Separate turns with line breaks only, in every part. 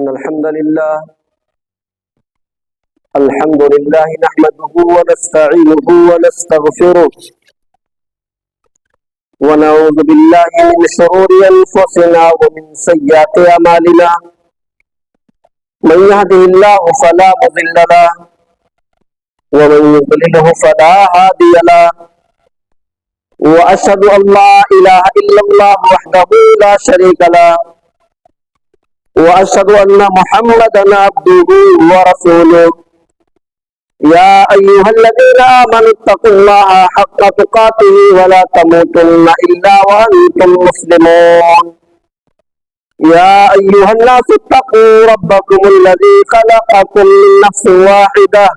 إن الحمد لله نحمده ونستعينه ونستغفره ونعوذ بالله من شرور أنفسنا ومن سيئات أعمالنا من يهده الله فلا مضل له ومن يضلله فلا هادي له وأشهد أن لا إله إلا الله وحده لا شريك له وأشهد أن محمدا عبده ورسوله يا أيها الذين آمنوا اتقوا الله حق تقاته ولا تموتن إلا وأنتم مسلمون يا أيها الناس اتقوا ربكم الذي خلقكم من نفس واحدة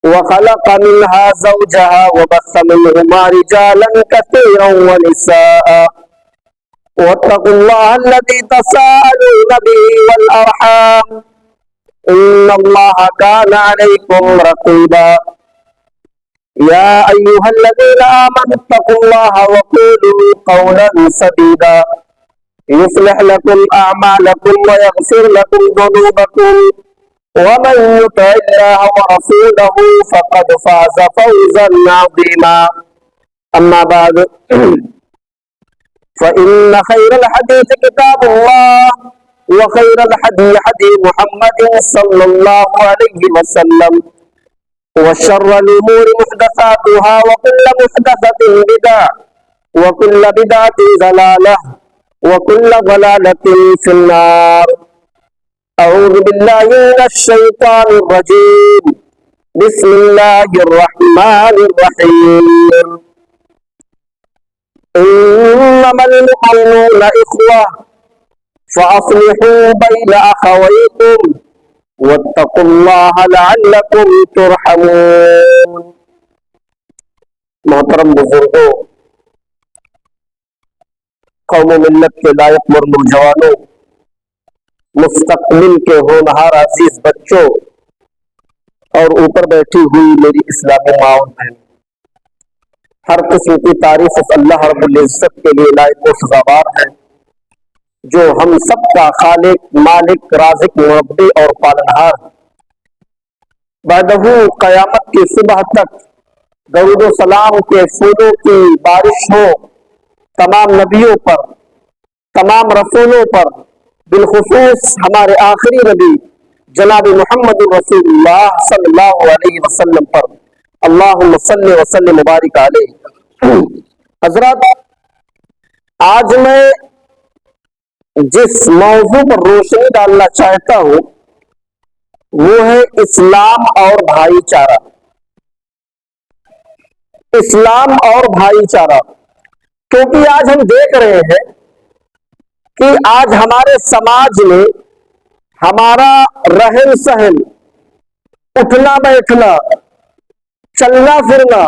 وخلق منها زوجها وبث منهما رجالا كثيرا ونساء واتقوا الله الذي تساءلون به والأرحام إن الله كان عليكم رقيبا يا أيها الذين آمنوا اتقوا الله وقولوا قولا سديدا يصلح لكم أعمالكم ويغفر لكم ذنوبكم ومن يطع الله ورسوله فقد فاز فوزا عظيما أما بعد فإن خير الحديث كتاب الله وخير الحديث حديث محمد صلى الله عليه وسلم وشر الأمور محدثاتها وكل محدثة بدعة وكل بدعة ضلالة وكل ضلالة في النار. أعوذ بالله من الشيطان الرجيم. بسم الله الرحمن الرحيم. إنما المؤمنون إخوة فأصلحوا بين أخويكم واتقوا الله لعلكم ترحمون. محترم بزرگوں، قوم و ملت کے لائق مرد نوجوانوں، مستقبل کے ہونہار عزیز بچوں اور اوپر بیٹھی ہوئی میری اسلامی ماں بہن، ہر قسم کی تعریف اللہ رب العزت کے لیے لائق و سزاوار ہے، جو ہم سب کا خالق، مالک، رازق، مربی اور پالنہار ہے۔ بعدہ قیامت کی صبح تک درود و سلام کے پھولوں کی بارش ہو تمام نبیوں پر، تمام رسولوں پر، بالخصوص ہمارے آخری نبی جناب محمد رسول اللہ صلی اللہ علیہ وسلم پر، اللہم صلی وسلم مبارک علیہ۔ حضرات، آج میں جس موضوع پر روشنی ڈالنا چاہتا ہوں وہ ہے اسلام اور بھائی چارہ۔ اسلام اور بھائی چارہ، کیونکہ آج ہم دیکھ رہے ہیں کہ آج ہمارے سماج میں ہمارا رہن سہن، اٹھنا بیٹھنا، چلنا پھرنا،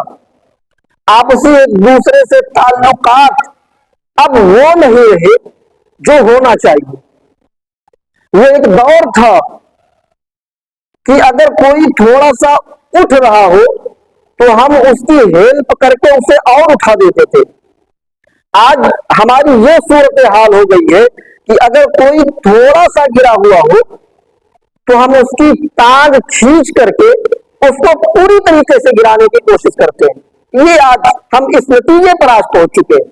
آپسی ایک دوسرے سے تعلقات اب وہ نہیں رہے جو ہونا چاہیے۔ وہ ایک دور تھا کہ اگر کوئی تھوڑا سا اٹھ رہا ہو تو ہم اس کی ہیلپ کر کے اسے اور اٹھا دیتے تھے۔ آج ہماری یہ صورتحال ہو گئی ہے کہ اگر کوئی تھوڑا سا گرا ہوا ہو تو ہم اس کی ٹانگ کھینچ کر کے اس کو پوری طریقے سے گرانے کی کوشش کرتے ہیں۔ یہ آج ہم اس نتیجے پر آج پہنچ چکے ہیں،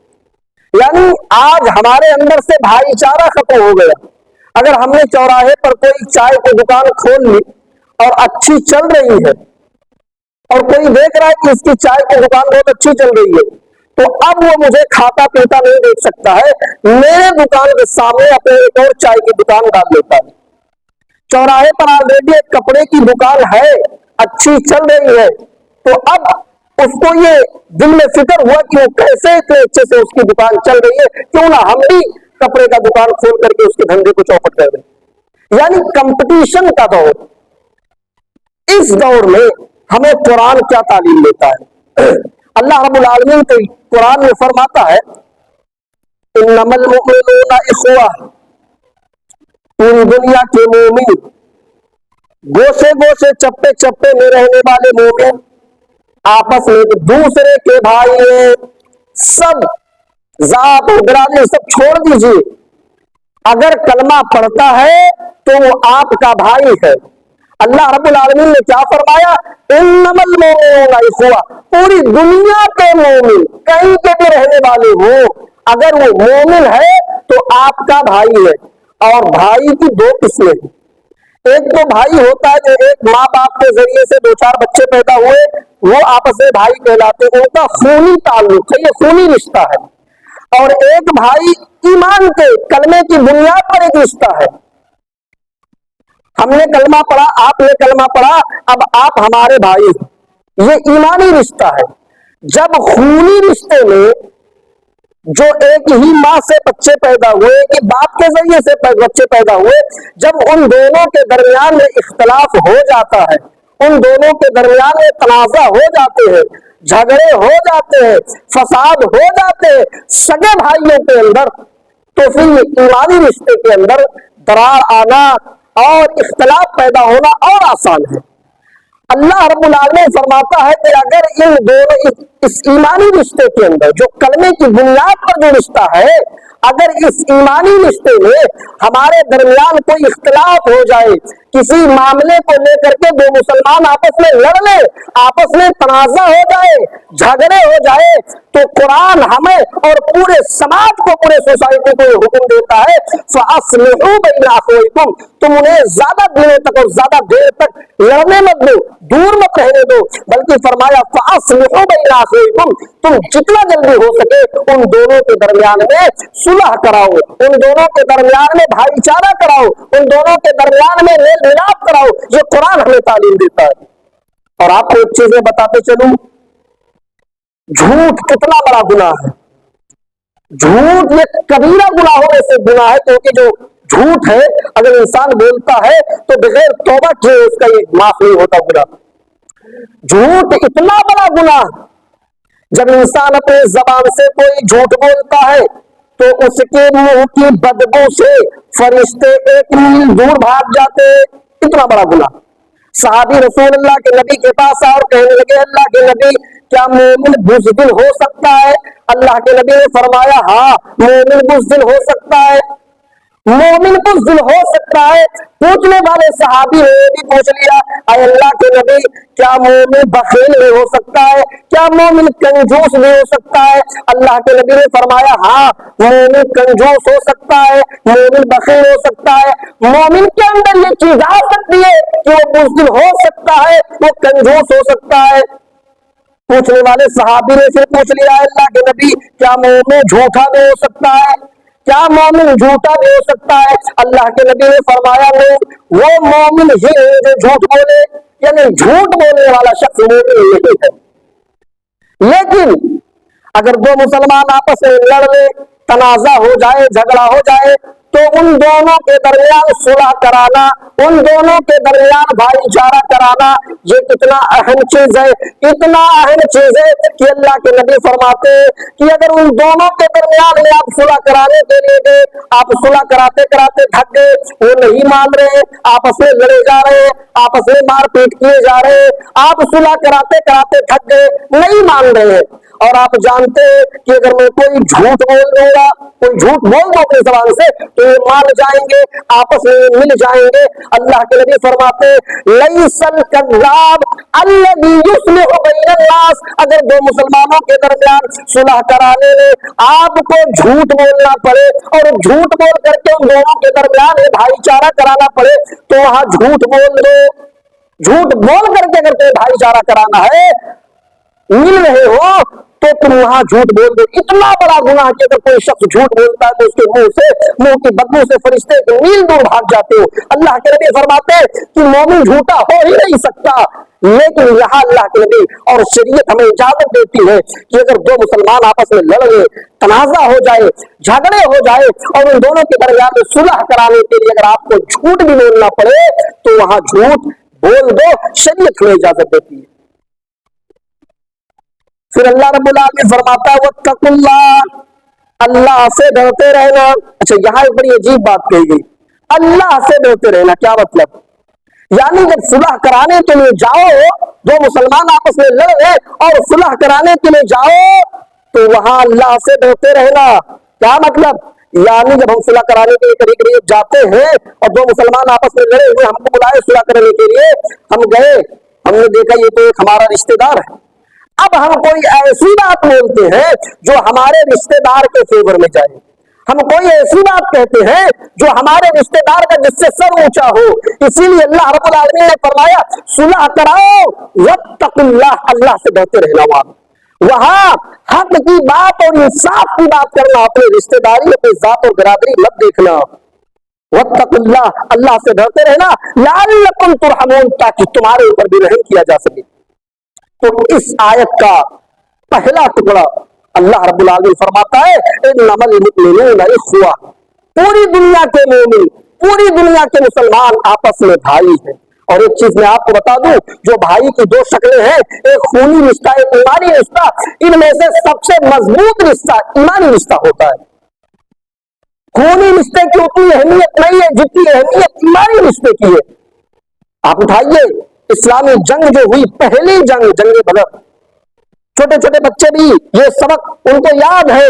یعنی آج ہمارے اندر سے بھائی چارہ ختم ہو گیا۔ اگر ہم نے چوراہے پر کوئی چائے کی دکان کھول لی اور اچھی چل رہی ہے اور کوئی دیکھ رہا ہے کہ اس کی چائے کی دکان بہت اچھی چل رہی ہے، تو اب وہ مجھے کھاتا پیتا نہیں دیکھ سکتا ہے، میرے دکان کے سامنے اپنے ایک اور چائے کی دکان ڈال دیتا ہے۔ چوراہے پر آلریڈی ایک کپڑے کی دکان ہے، اچھی چل رہی ہے، تو اب اس کو یہ دل میں فکر ہوا کہ وہ کیسے اتنے اچھے سے اس کی دکان چل رہی ہے، کیوں نہ ہم بھی کپڑے کا دکان کھول کر کے اس کے دھندے کو چوپٹ کر دیں۔ یعنی کمپٹیشن کا دور۔ اس دور میں ہمیں قرآن کیا تعلیم دیتا ہے؟ اللہ رب العالمین تو قرآن میں فرماتا ہے انما المؤمنون اخوہ، پوری دنیا کے مومن، گوشے گوشے چپے چپے میں رہنے والے مومن آپس میں ایک دوسرے کے بھائی ہیں۔ سب ذات اور برادری سب چھوڑ دیجیے، اگر کلمہ پڑھتا ہے تو وہ آپ کا بھائی ہے۔ اللہ رب العالمین نے کیا فرمایا؟ انما المؤمنون اخوہ، پوری دنیا کے مومن کہیں کے بھی رہنے والے ہو، اگر وہ مومن ہے تو آپ کا بھائی ہے۔ اور بھائی کی دو قسمیں ہیں، ایک تو بھائی ہوتا ہے جو ایک ماں باپ کے ذریعے سے دو چار بچے پیدا ہوئے، وہ آپس میں بھائی کہلاتے ہیں، ان کا خونی تعلق ہے، یہ خونی رشتہ ہے۔ اور ایک بھائی ایمان کے کلمے کی بنیاد پر ایک رشتہ ہے، ہم نے کلمہ پڑھا، آپ نے کلمہ پڑھا، اب آپ ہمارے بھائی ہیں، یہ ایمانی رشتہ ہے۔ جب خونی رشتے میں جو ایک ہی ماں سے بچے پیدا ہوئے، کہ باپ کے ذریعے سے بچے پیدا ہوئے، جب ان دونوں کے درمیان میں اختلاف ہو جاتا ہے، ان دونوں کے درمیان میں تنازع ہو جاتے ہیں، جھگڑے ہو جاتے ہیں، فساد ہو جاتے ہیں سگے بھائیوں کے اندر، تو پھر ایمانی رشتے کے اندر درار آنا اور اختلاف پیدا ہونا اور آسان ہے۔ اللہ رب العالمین فرماتا ہے کہ اگر ان دونوں اس ایمانی رشتے کے اندر جو کلمے کی بنیاد پر جو رشتہ ہے، اگر اس ایمانی رشتے میں ہمارے درمیان کوئی اختلاف ہو جائے، کسی معاملے کو لے کر کے دو مسلمان آپس میں لڑ لیں، آپس میں تنازع ہو جائے، جھگڑے ہو جائے، تو قرآن ہمیں اور پورے سماج کو، پورے سوسائٹی کو یہ حکم دیتا ہے فَأَصْلِحُوا بَيْنَ أَخَوَيْكُمْ، تم انہیں زیادہ دنوں تک اور زیادہ دیر تک لڑنے مت دو، دور مت رہنے دو، بلکہ فرمایا فَأَصْلِحُوا بَيْنَ أَخَوَيْكُمْ، تم جتنا جلدی ہو سکے ان دونوں کے درمیان میں صلح کراؤ، ان دونوں کے درمیان میں بھائی چارہ کراؤ، ان دونوں کے درمیان میں میل ملاپ کراؤ، یہ قرآن ہمیں تعلیم دیتا ہے۔ اور آپ کو ایک چیزیں بتاتے چلوں، جھوٹ کتنا بڑا گناہ ہے۔ جھوٹ یہ کبیرہ گناہوں میں سے گناہ ہے، کیونکہ جو جھوٹ ہے اگر انسان بولتا ہے تو بغیر توبہ کیے اس کا یہ معاف نہیں ہوتا گناہ۔ جھوٹ اتنا بڑا گناہ، جب انسان اپنے زبان سے کوئی جھوٹ بولتا ہے تو اس کے منہ کی بدبو سے فرشتے ایک میل دور بھاگ جاتے، اتنا بڑا گناہ۔ صحابی رسول اللہ کے نبی کے پاس آئے اور کہنے لگے اللہ کے نبی کیا مومن بزدل ہو سکتا ہے؟ اللہ کے نبی نے فرمایا ہاں مومن بزدل ہو سکتا ہے، مومن بزدل ہو سکتا ہے۔ پوچھنے والے صحابی نے بھی پوچھ لیا اے اللہ کے نبی کیا مومن بخیل بھی ہو سکتا ہے؟ کیا مومن کنجوس بھی ہو سکتا ہے؟ اللہ کے نبی نے فرمایا ہاں مومن کنجوس ہو سکتا ہے، مومن بخیل ہو سکتا ہے، مومن کے اندر یہ چیز آ سکتی ہے کہ وہ بزدل ہو سکتا ہے، وہ کنجوس ہو سکتا ہے۔ پوچھنے والے صحابی نے پھر پوچھ لیا اللہ کے نبی کیا مومن جھوٹا بھی ہو سکتا ہے؟ کیا مومن جھوٹا بھی ہو سکتا ہے؟ اللہ کے نبی نے فرمایا نہیں، وہ مومن ہی ہے جو جھوٹ بولے، یعنی جھوٹ بولنے والا شخص مومن نہیں ہے۔ لیکن اگر دو مسلمان آپس میں لڑ لیں، تنازع ہو جائے، جھگڑا ہو جائے، تو ان دونوں کے درمیان صلح کرانا، ان دونوں کے درمیان بھائی چارہ کرانا، یہ کتنا اہم چیز ہے، اتنا اہم چیز ہے کہ اللہ کے نبی فرماتے کہ اگر ان دونوں کے درمیان میں آپ صلح کرانے کے لیے گئے، آپ صلح کراتے کراتے تھک گئے، وہ نہیں مان رہے، آپس میں لڑے جا رہے، آپس میں مار پیٹ کیے جا رہے، آپ صلح کراتے کراتے تھک گئے، نہیں مان رہے، اور آپ جانتے ہیں کہ اگر میں کوئی جھوٹ بول دوں گا، کوئی جھوٹ بول دو اپنی زبان سے تو یہ مان جائیں گے، آپس میں مل جائیں گے۔ اللہ کے نبی فرماتے لیس الکذاب الذی یصلح بین الناس، اگر دو مسلمانوں کے درمیان صلح کرانے میں آپ کو جھوٹ بولنا پڑے اور جھوٹ بول کر کے ان دونوں کے درمیان بھائی چارہ کرانا پڑے تو وہاں جھوٹ بول دو، جھوٹ بول کر کے اگر کوئی بھائی چارہ کرانا ہے، مل رہے ہو تو تم وہاں جھوٹ بول دو۔ اتنا بڑا گناہ کہ اگر کوئی شخص جھوٹ بولتا ہے تو اس کے منہ کی بدبو سے فرشتے میل دور بھاگ جاتے ہو۔ اللہ کے نبی فرماتے کہ مومن جھوٹا ہو ہی نہیں سکتا، لیکن یہاں اللہ کے نبی اور شریعت ہمیں اجازت دیتی ہے کہ اگر دو مسلمان آپس میں لڑ گئے، تنازع ہو جائے، جھگڑے ہو جائے اور ان دونوں کے درمیان میں صلح کرانے کے لیے اگر آپ کو جھوٹ بھی بولنا پڑے تو وہاں جھوٹ بول دو، شریعت ہمیں اجازت دیتی ہے۔ پھر اللہ رب العالمین فرماتا ہے واتقوا اللہ، اللہ سے ڈرتے رہنا۔ اچھا یہاں ایک بڑی عجیب بات کہی گئی، اللہ سے ڈرتے رہنا، کیا مطلب؟ یعنی جب صلح کرانے کے لیے جاؤ، دو مسلمان آپس میں لڑ گئے اور صلح کرانے کے لیے جاؤ تو وہاں اللہ سے ڈرتے رہنا، کیا مطلب؟ यानी जब हम सुलह कराने के लिए करीब करीब जाते हैं और दो मुसलमान आपस में लड़े हुए हमको बुलाए सुलह करने के लिए, हम गए, हमने देखा ये तो एक हमारा रिश्तेदार है। अब हम कोई ऐसी बात बोलते हैं जो हमारे रिश्तेदार के फेवर में जाए, हम कोई ऐसी बात कहते हैं जो हमारे रिश्तेदार का जिससे सर ऊंचा हो। इसीलिए अल्लाह रब्बुल आलमीन ने फरमाया सुलह कराओ, वत्तकुल्लाह, अल्लाह से डरते रहना। वहां हक की बात और इंसाफ की बात करना, अपने रिश्तेदारी अपनी जात और बिरादरी मत देखना। वत्तकुल्लाह, अल्लाह से डरते रहना, लअल्लकुम तुरहमून, ताकि तुम्हारे ऊपर भी रहम किया जा सके। तो इस आयत का पहला टुकड़ा अल्लाह रब्बुल आलमीन फरमाता है इन्नमल मुमिनूना इख्वा, पूरी दुनिया के मोमिन, पूरी दुनिया के मुसलमान आपस में भाई हैं। और एक चीज मैं आपको बता दूं, जो भाई की दो शक्लें हैं, एक खूनी रिश्ता, एक ईमानी रिश्ता, इनमें से सबसे मजबूत रिश्ता ईमानी रिश्ता होता है। खूनी रिश्ते की उतनी अहमियत नहीं है जितनी अहमियत ईमानी रिश्ते की है। आप उठाइए इस्लामी जंग जो हुई, पहली जंग, जंग बदर, छोटे छोटे बच्चे भी ये सबक उनको याद है।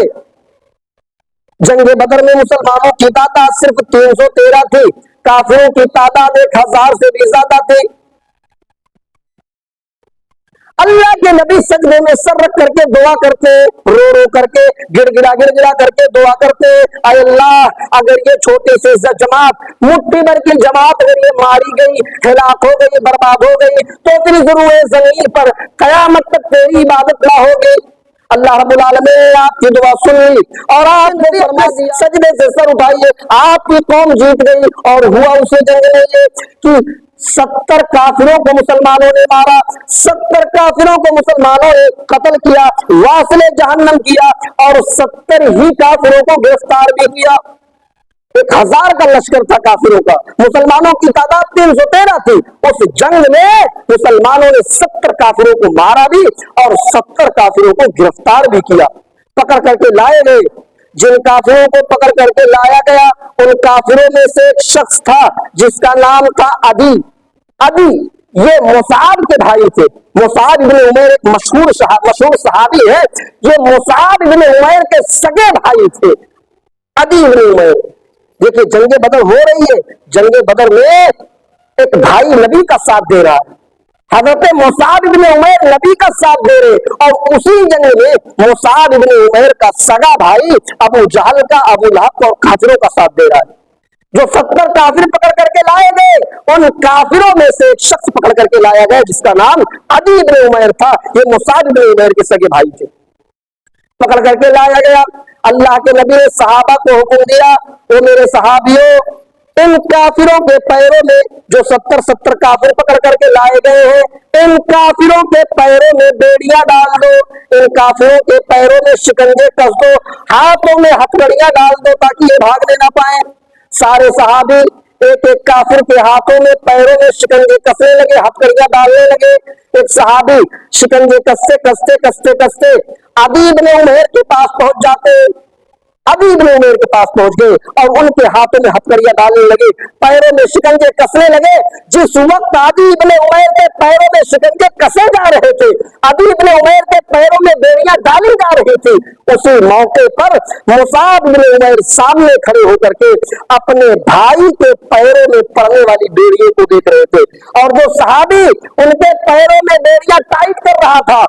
जंग बदर में मुसलमानों की तादाद सिर्फ 313 थी, काफिरों की तादाद 1000 से भी ज्यादा थी। अल्लाह के नबी सजदे में सर रख करके दुआ करते, रो रो करके, गिड़गिड़ा करके दुआ करते, आय अल्लाह अगर ये छोटी सी जमात, मुट्ठी भर की जमात अगर ये मारी गई, हिलाक हो गई, बर्बाद हो गई, तो फिर ज़रूर ज़मीन पर कयामत तक तेरी इबादत ना होगी। अल्लाह रब्बुल आलमीन ने आपकी दुआ सुन ली और आप सजदे से सर उठाइए, आपकी कौम जीत गई। और हुआ उसे जंग में ये कि 70 काफिरों को मुसलमानों ने मारा, 70 काफिरों को मुसलमानों ने कत्ल किया, वासिले जहन्नम किया, और 70 ही काफिरों को गिरफ्तार भी किया। 1000 का लश्कर था काफिरों का, मुसलमानों की तादाद 313 थी। उस जंग में मुसलमानों ने 70 काफिरों को मारा भी और 70 काफिरों को गिरफ्तार भी किया, पकड़ करके लाए गए। जिन काफिरों को पकड़ करके लाया गया उन काफिरों में से एक शख्स था जिसका नाम था अदी। अदी ये मुसाब के भाई थे। मुसाब इब्न उमैर एक मशहूर सहाबी है। ये मुसाब इब्न उमैर के सगे भाई थे, अदी इब्न उमैर। देखिए जंगे बदर हो रही है, जंगे बदर में एक भाई नबी का साथ दे रहा है, हजरत मुसाब इब्न उमैर नबी का साथ दे रहे, और उसी जंग में मुसाब इब्न उमैर का सगा भाई अबू जहल का, अबू लहब और काफिरों का साथ दे रहा है। जो 70 काफिर पकड़ करके लाए गए, उन काफिरों में से एक शख्स पकड़ करके लाया गया जिसका नाम अदी इब्न उमैर था। ये मुसाब इब्न उमैर के सगे भाई थे। पकड़ करके लाया गया, अल्लाह के नबी ने सहाबा को हुक्म दिया, वो मेरे सहाबियों, इन काफिरों के पैरों में, जो 70 काफिर पकड़ करके लाए गए हैं, इन काफिरों के पैरों में बेड़ियां डाल दो, इन काफिरों के पैरों में शिकंजे कस दो, हाथों में हथकड़ियां डाल दो ताकि ये भागने ना पाए। सारे सहाबी एक एक काफिर के हाथों में पैरों में शिकंजे कसने लगे, हथकड़ियां डालने लगे। एक सहाबी शिकंजे कसते कसते कसते कसते अदी इब्न उमैर के पास पहुंच जाते, अदी इब्न उमैर के पास पहुंच गए और उनके हाथों में हथकड़ियां डालने लगे, पैरों में शिकंजे कसने लगे। जिस वक्त अदी इब्न उमैर के पैरों में शिकंजे कसे जा रहे थे, अदी इब्न उमैर के पैरों में बेड़ियां डाली जा रही थी, उसी मौके पर मुसाब इब्न उमैर सामने खड़े होकर के अपने भाई के पैरों में पड़ने वाली बेड़ियों को देख रहे थे। और जो सहाबी उनके पैरों में बेड़ियां टाइट कर रहा था,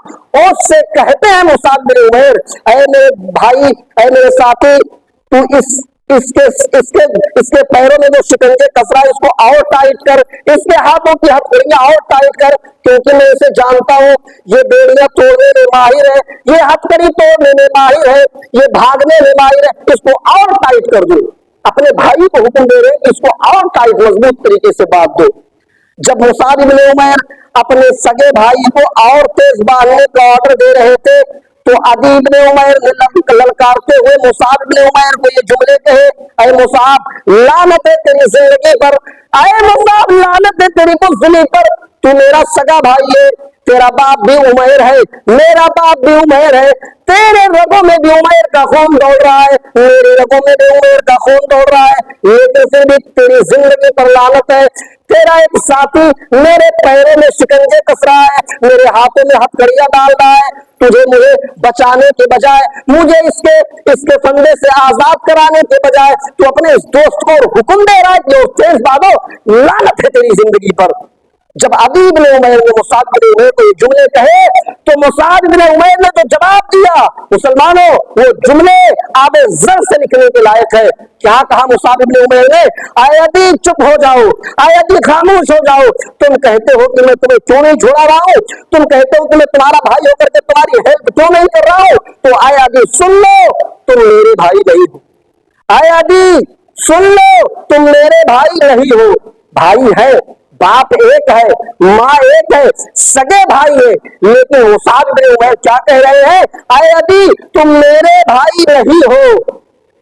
उससे कहते हैं मुसाब इब्न उमैर, ऐ मेरे भाई, ऐ मेरे साथी, तू इसके पैरों में जो शिकंजे कस रहा है इसको और टाइट कर, इसके हाथों की हथकड़ियां और टाइट कर, क्योंकि मैं इसे जानता हूं, ये बेड़ियां तोड़ने में माहिर है, ये हथकड़ी तोड़ने में माहिर है, ये भागने में माहिर है, इसको और टाइट कर दो। अपने भाई को हुक्म दे रहे हैं, इसको और टाइट मजबूत तरीके से बांध दो। जब मुसाब इब्न उमैर अपने सगे भाई को और तेज बांधने का ऑर्डर दे रहे थे, तो अदी इब्न उमैर ने ललकारते हुए मुसाब इब्न उमैर को ये जुमले कहे, ऐ मुसाब लानत है तेरी जिंदगी पर, ऐ मुसाब लानत है तेरी बुज़दिली पर, تو میرا سگا بھائی ہے, تیرا باپ بھی عمیر ہے, میرا باپ بھی عمیر ہے, تیرے رگوں میں بھی عمیر کا خون دوڑ رہا ہے, میرے رگوں میں بھی عمیر کا خون دوڑ رہا ہے, لیکن پھر بھی تیری زندگی پر لعنت ہے. تیرا ایک ساتھی میرے پیروں میں شکنجے کس رہا ہے, میرے ہاتھوں میں ہتھکڑیاں ڈال رہا ہے, تجھے مجھے بچانے کے بجائے, مجھے اس کے فندے سے آزاد کرانے کے بجائے تو اپنے اس دوست کو حکم دے رہا ہے کہ تیز بھاگو. لعنت ہے تیری زندگی پر. جب عدی بن عمیر نے مصعب بن عمیر کو یہ جملے کہے تو مصعب بن عمیر نے تو جواب دیا. مسلمانوں, وہ جملے آب زر سے نکلنے کے لائق ہے. کیا کہا مصعب بن عمیر نے؟ اے عدی چپ ہو جاؤ, اے عدی خاموش ہو جاؤ. تم کہتے ہو کہ میں تمہیں کیوں نہیں چھوڑا رہا ہوں, تم کہتے ہو کہ میں تمہارا بھائی ہو کر کے تمہاری ہیلپ کیوں نہیں کر رہا ہوں, تو اے عدی سن لو, تم میرے بھائی نہیں ہو. اے عدی سن لو, تم میرے بھائی نہیں ہو. بھائی ہے, باپ ایک ہے, ماں ایک ہے, سگے بھائی ہے, لیکن مصعب بن عمیر کیا کہہ رہے ہیں؟ اے عدی تم میرے بھائی نہیں ہو.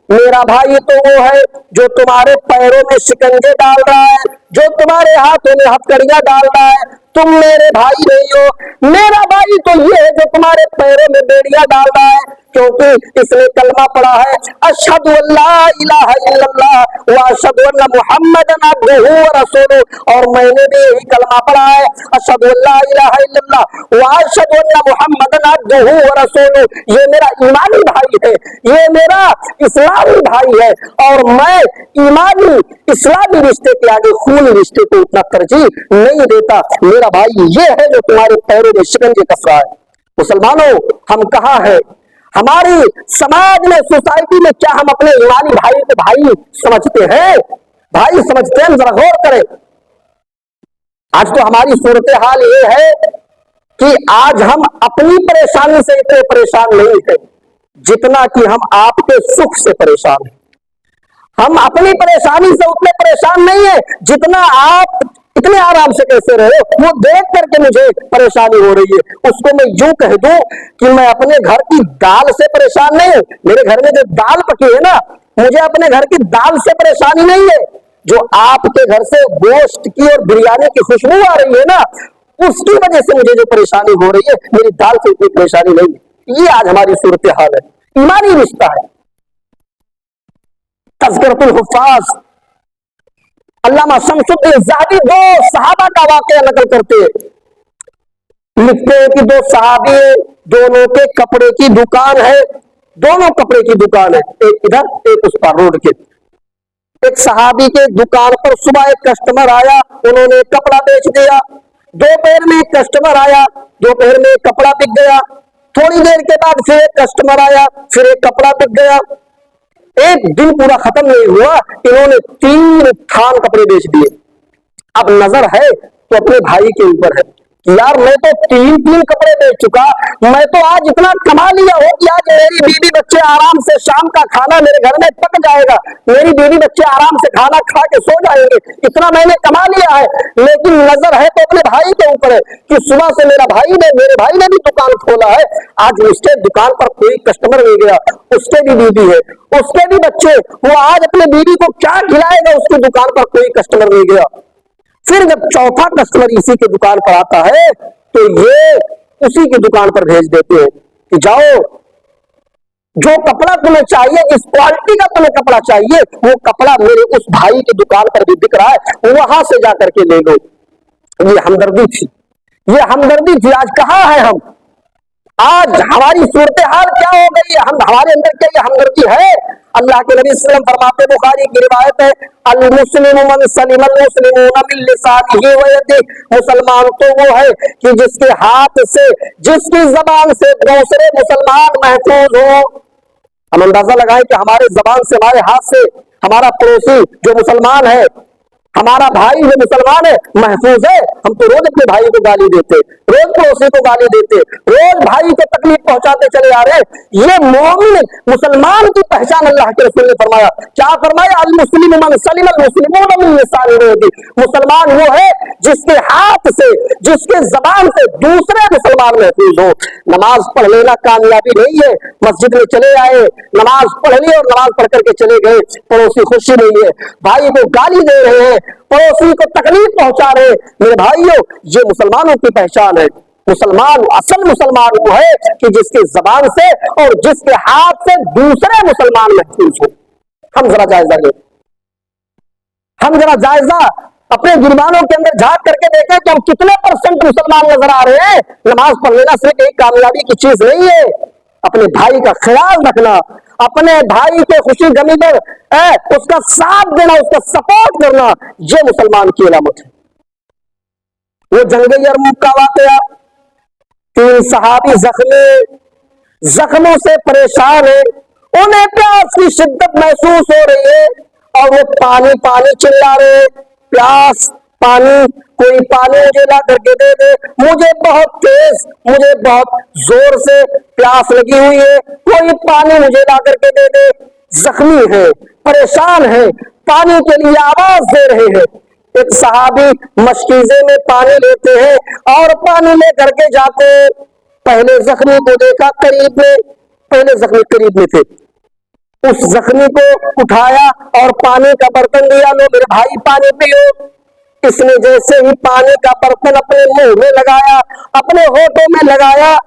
میرا بھائی تو وہ ہے جو تمہارے پیروں میں شکنجے ڈال رہا ہے, جو تمہارے ہاتھوں میں ہتھکڑیاں ڈال رہا ہے. تم میرے بھائی نہیں ہو. میرا بھائی تو یہ ہے جو تمہارے پیروں میں بیڑیاں ڈال رہا ہے, کیونکہ اس نے کلمہ پڑھا ہے اشہد ان لا الہ الا اللہ واشہد ان محمدا عبدہ ورسولہ, اور میں نے بھی یہی کلمہ پڑھا ہے اشہد ان لا الہ الا اللہ واشہد ان محمدا عبدہ ورسولہ. یہ میرا ایمانی بھائی ہے, یہ میرا اسلامی بھائی ہے, اور میں ایمانی اسلامی رشتے کے آگے خونی رشتے کو اتنا ترجیح نہیں دیتا. میرا بھائی یہ ہے جو تمہارے پیروں میں شکنجے کس رہا ہے. مسلمانوں, ہم کہاں ہیں؟ ہماری سماج میں, سوسائٹی میں کیا ہم اپنے ایمانی بھائی کو بھائی سمجھتے ہیں؟ بھائی سمجھتے ہیں؟ ذرا غور کریں. آج تو ہماری صورتحال یہ ہے کہ آج ہم اپنی پریشانی سے اتنے پریشان نہیں ہیں جتنا کہ ہم آپ کے سکھ سے پریشان ہیں. ہم اپنی پریشانی سے اتنے پریشان نہیں ہیں جتنا آپ اتنے آرام سے کیسے رہے, وہ دیکھ کر کے مجھے پریشانی ہو رہی ہے. اس کو میں یوں کہہ دوں کہ میں اپنے گھر کی دال سے پریشان نہیں ہوں. میرے گھر میں جو دال پکی ہے نا, مجھے اپنے گھر کی دال سے پریشانی نہیں ہے. جو آپ کے گھر سے گوشت کی اور بریانی کی خوشبو آ رہی ہے نا, اس کی وجہ سے مجھے جو پریشانی ہو رہی ہے, میری دال سے اتنی پریشانی نہیں ہے. یہ آج ہماری صورتحال ہے, ایمانی رشتہ ہے. تذکرۃ الحفاظ علامہ شمس الدین ذہبی دو صحابہ کا واقعہ نقل کرتے ہیں. لکھتے ہیں کہ دو صحابی, دونوں کے کپڑے کی دکان ہے, دونوں کپڑے کی دکان ہے, ایک ادھر ایک اس پر روڈ کے. ایک صحابی کے دکان پر صبح ایک کسٹمر آیا, انہوں نے کپڑا بیچ دیا. دوپہر میں ایک کسٹمر آیا, دوپہر میں ایک کپڑا بک گیا. تھوڑی دیر کے بعد پھر ایک کسٹمر آیا, پھر ایک کپڑا بک گیا. ایک دن پورا ختم نہیں ہوا, انہوں نے 3 تھان کپڑے بیچ دیے. اب نظر ہے تو اپنے بھائی کے اوپر ہے کہ یار میں تو 3 کپڑے بیچ چکا, میں تو آج اتنا کما لیا ہو کہ آج میری بیوی بچے آرام سے شام کا کھانا میرے گھر میں پک جائے گا, میری بیوی بچے آرام سے کھانا کھا کے سو جائیں گے, اتنا میں نے کما لیا ہے. لیکن نظر ہے تو اپنے بھائی کے اوپر ہے کہ صبح سے میرے بھائی نے بھی دکان کھولا ہے, آج اس کے دکان پر کوئی کسٹمر نہیں گیا, اس کے بھی بیوی ہے, اس کے بھی بچے, وہ آج اپنے بیوی کو کیا کھلائے گا, اس کی دکان پر کوئی کسٹمر نہیں گیا. پھر جب چوتھا کسٹمر اسی کی دکان پر آتا ہے تو یہ اسی کی دکان پر بھیج دیتے ہیں کہ جاؤ, جو کپڑا تمہیں چاہیے, جس کوالٹی کا تمہیں کپڑا چاہیے, وہ کپڑا میرے اس بھائی کی دکان پر بھی بک رہا ہے, وہاں سے جا کر کے لے لو. یہ ہمدردی تھی, یہ ہمدردی تھی. آج کہاں ہے ہم؟ آج ہماری صورتحال کیا ہو گئی ہے؟ ہمارے اندر کیا یہ ہمدردی ہے؟ اللہ کے نبی صلی اللہ علیہ وسلم فرماتے, بخاری کی روایت ہے, المسلم من سلم المسلمون من لسانه ويده, مسلمان تو وہ ہے کہ جس کے ہاتھ سے, جس کی زبان سے دوسرے مسلمان محفوظ ہو. ہم اندازہ لگائیں کہ ہمارے زبان سے, ہمارے ہاتھ سے ہمارا پڑوسی جو مسلمان ہے, ہمارا بھائی جو مسلمان ہے, محفوظ ہے. ہم تو روز اپنے بھائی کو گالی دیتے, روز پڑوسی کو گالی دیتے, روز بھائی کو تکلیف پہنچاتے چلے آ رہے. یہ مومن مسلمان کی پہچان اللہ کے رسول نے فرمایا, کیا فرمایا؟ المسلم من سلم المسلمون من لسانه, مسلمان وہ ہے جس کے ہاتھ سے, جس کے زبان سے دوسرے مسلمان محفوظ ہو. نماز پڑھ لینا کامیابی نہیں ہے. مسجد میں چلے آئے, نماز پڑھ لی اور نماز پڑھ کر کے چلے گئے, پڑوسی خوشی نہیں ہے. بھائی کو گالی دے رہے ہیں, पड़ोसी को तकलीफ पहुंचा रहे हैं। मेरे भाइयों, ये मुसलमानों की पहचान है। मुसलमान, असल मुसलमान वो है कि जिसकी जबान से और जिसके हाथ से दूसरे मुसलमान महफूज हो। हम जरा जायजा लें, हम जरा जायजा अपने गिरबानों के अंदर झांक करके देखें कि हम कितने परसेंट मुसलमान नजर आ रहे हैं। नमाज पढ़ लेना सिर्फ एक कामयाबी की चीज नहीं है। अपने भाई का ख्याल रखना, अपने भाई के खुशी गमी पर उसका साथ देना, उसका सपोर्ट करना, ये मुसलमान की अलामत है। वो जंग यरमुक का वाकया, 3 सहाबी जख्मों से परेशान है, उन्हें प्यास की शिद्दत महसूस हो रही है और वो पानी पानी चिल्ला रहे, प्यास पानी, कोई पानी मुझे ला करके दे दे, मुझे बहुत तेज, मुझे बहुत जोर से प्यास लगी हुई है, कोई पानी मुझे ला करके दे दे। जख्मी है, परेशान है, पानी के लिए आवाज दे रहे हैं। एक सहाबी मशकीजे में पानी लेते हैं और पानी ले करके जाते। पहले जख्मी को देखा करीब में, पहले जख्मी करीब में थे, उस जख्मी को उठाया और पानी का बर्तन दिया, लो मेरे भाई पानी पियो। इसने जैसे ही पानी का बर्तन अपने मुंह में लगाया, अपने होठों में लगाया,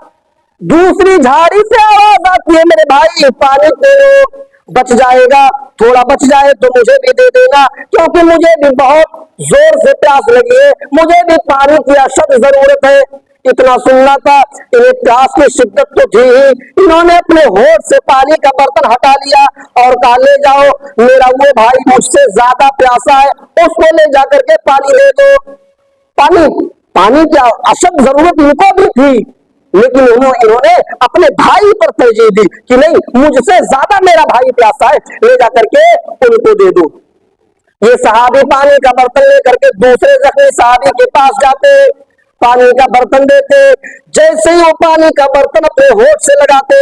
दूसरी झाड़ी से आवाज आती है, मेरे भाई पानी पियो, बच जाएगा, थोड़ा बच जाए तो मुझे भी दे देना, क्योंकि मुझे भी बहुत जोर से प्यास लगी है, मुझे भी पानी की अशद जरूरत है। इतना सुनना था, इन्हें प्यास की शिद्दत तो थी ही, इन्होंने अपने होठ से पानी का बर्तन हटा लिया और कहा ले जाओ, मेरा वो भाई मुझसे ज्यादा प्यासा है, उसको ले जाकर के पानी दे दो। पानी की अशद जरूरत इनको भी थी, लेकिन इन्होंने अपने भाई पर तरजीह दी कि नहीं, मुझसे ज्यादा मेरा भाई प्यासा है, ले जाकर के उनको दे दो। ये सहाबी पानी का बर्तन लेकर के दूसरे जख्मी सहाबी के पास जाते, पानी का बर्तन देते, जैसे ही वो पानी का बर्तन अपने होठ से लगाते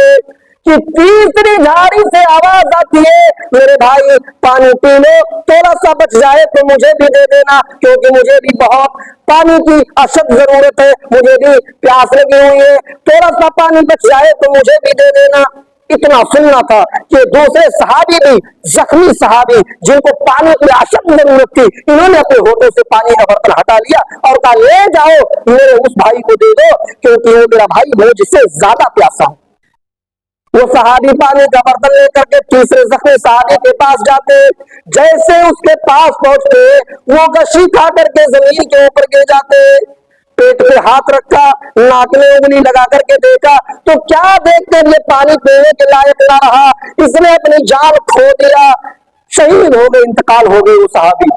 कि तीसरी झाड़ी से आवाज आती है, मेरे भाई पानी पी लो, थोड़ा सा बच जाए तो मुझे भी दे देना, क्योंकि मुझे भी बहुत पानी की अशद जरूरत है, मुझे भी प्यास लगी हुई है, थोड़ा सा पानी बच जाए तो मुझे भी दे देना। इतना सुनना था कि दूसरे सहाबी भी, जख्मी सहाबी जिनको पानी की अशद जरूरत थी, इन्होंने अपने होठों से पानी का बर्तन हटा लिया और कहा ले जाओ, मेरे उस भाई को दे दो, क्योंकि वो मेरा भाई मुझसे ज्यादा प्यासा है। वो सहाबी पानी का बर्तन लेकर के तीसरे जख्मी सहाबी के पास जाते, जैसे उसके पास पहुंचते वो गशी खा करके जमीन के ऊपर गिर जाते। पेट पे हाथ रखा, नाक में उंगली लगा करके देखा तो क्या देखते ये पानी पीने के लायक ना रहा, इसने अपनी जान खो दिया, शहीद हो गए, इंतकाल हो गए वो सहाबी।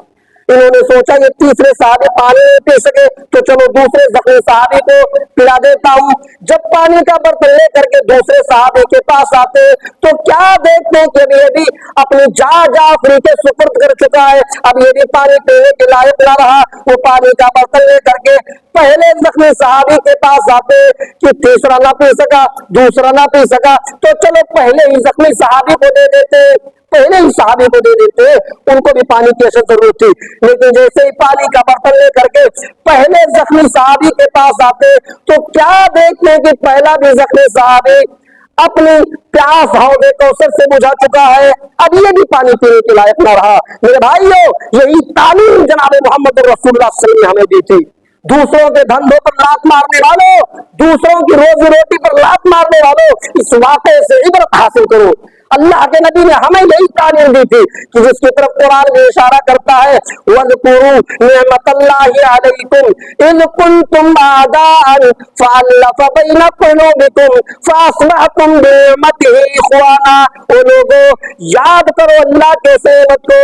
इन्होंने सोचा ये तीसरे सहाबी पानी नहीं पी सके तो चलो दूसरे जख्मी सहाबी को पिला देता हूं। जब पानी का बर्तन लेकर के दूसरे सहाबी के पास आते तो क्या देखते हैं कि ये भी अपनी जाफरी के सुपुर्द कर चुका है, अब ये भी पानी पीने के लायक ना रहा। वो पानी का बर्तन लेकर के पहले जख्मी सहाबी के पास आते कि तीसरा ना पी सका, दूसरा ना पी सका, तो चलो पहले ही जख्मी सहाबी को दे देते, पहले ही सहाबी को दे देते, उनको भी पानी की अशद जरूरत थी। लेकिन जैसे ही पानी का बर्तन लेकर के पहले जख्मी सहाबी के पास आते तो क्या देखते कि पहला भी जख्मी सहाबी अपनी प्यास हौदे कौसर से बुझा चुका है, अब ये भी पानी पीने के लायक न रहा। मेरे भाइयों, यही तालीम जनाब मोहम्मद रसूलुल्लाह सल्लल्लाहु अलैहि वसल्लम ने हमें दी थी। दूसरों के धंधों पर लात मारने वालों, दूसरों की रोजी रोटी पर लात मारने वालों, इस वाक़े से इबरत हासिल करो। अल्लाह के नबी ने हमें यही तालीम दी थी कि जिसकी तरफ कुरान में इशारा करता है, वज़कुरू निअमतल्लाहि अलैकुम इज़ कुंतुम आदाअन फ़अल्लफ़ बैन क़ुलूबिकुम फ़अस्बहतुम बिनिअमतिही इख़वाना। ओ लोगों, याद करो अल्लाह के नेमत को,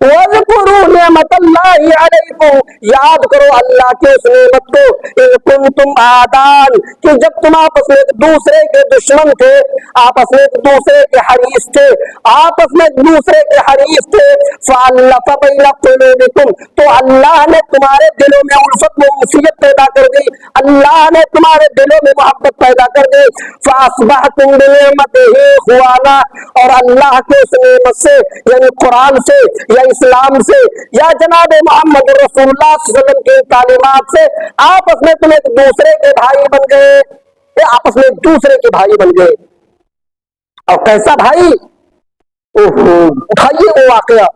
वज़कुरू निअमतल्लाहि अलैकुम, याद करो अल्लाह के उस नेमत को, इज़ कुंतुम आदाअन, कि जब तुम आपस में एक दूसरे के दुश्मन थे, आपस में एक दूसरे के थे, आपस में दूसरे के हरीफ थे, फ़अल्लफ़ बैन क़ुलूबिकुम, तो अल्लाह ने तुम्हारे दिलों में उल्फत व उनसियत पैदा कर दी, अल्लाह ने तुम्हारे दिलों में मोहब्बत पैदा कर दी। फ़अस्बहतुम बिनिअमतिही इख़वाना, और अल्लाह के उस नेमत से, यानी कुरान से या इस्लाम से या जनाब मोहम्मद रसूलुल्लाह सल्लल्लाहु अलैहि वसल्लम की तालीमात से आपस में तुम एक दूसरे के भाई बन गए, आपस में एक दूसरे के भाई बन गए। और कैसा भाई, ओहो, उठाइए वो वाकया